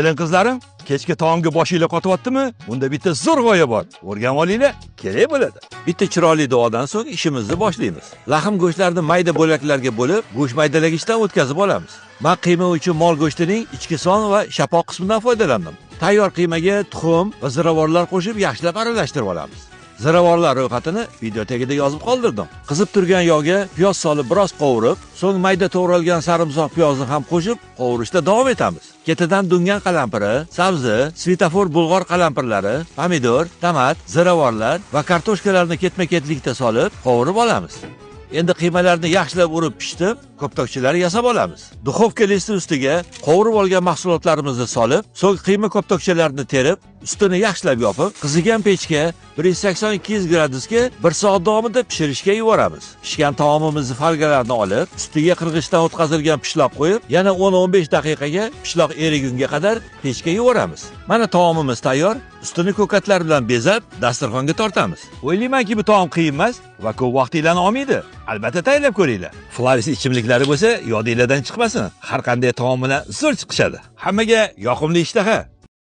Kelin qizlarim, kechki taomga boshinglar qotyaptimi? Bunda bitta zo'r g'oya bor. O'rganib olinglar, kerak bo'ladi. Bitta chiroyli duodan so'ng ishimizni boshlaymiz. Lahm go'shtlarni mayda bo'laklarga bo'lib, go'sht maydalagichdan o'tkazib olamiz. Men qiyma uchun mol go'shtining ichki son va shapoq qismidan foydalandim. Tayyor qiymaga tuxum va ziravorlar qo'shib yaxshilab aralashtirib olamiz. Ziravorlar ro'yxatini video tagida yozib qoldirdim. Qizib turgan yog'ga piyoz solib biroz qovurib, so'ng mayda to'g'ralgan sarimsoq piyozni ham qo'shib qovurishda davom etamiz. Ketidan dungan qalampiri, sabzi, svetofor bulg'or qalampirlari, pomidor, tomat, ziravorlar va kartoshkalarni ketma-ketlikda solib qovurib olamiz. Endi qiymalarni yaxshilab urib pishitib, koptokchalar yasab olamiz. Duxovka listi ustiga qovurib olgan mahsulotlarimizni solib, so'ng qiyma koptokchalarini terib, ustini yaxshilab yopib, qizigan pechga 180-200 gradusga 1 soat davomida pishirishga yuboramiz. Pishgan taomimizni falgalarni olib, ustiga qirg'ichdan o'tkazilgan pishloq qo'yib, yana 10-15 daqiqaga pishloq erigunga qadar pechga yuboramiz. Mana taomimiz tayyor. Ustini ko'katlar bilan bezab, dasturxonga tortamiz. O'ylaymanki, bu taom qiyin emas va ko'p vaqtinglarni olmaydi. Albatta tayyorlab ko'ringlar. Flaris ichimliklari bo'lsa, yodingizdan chiqmasin. Har qanday taom bilan zo'r chiqishadi. Hammaga yoqimli ishtaha.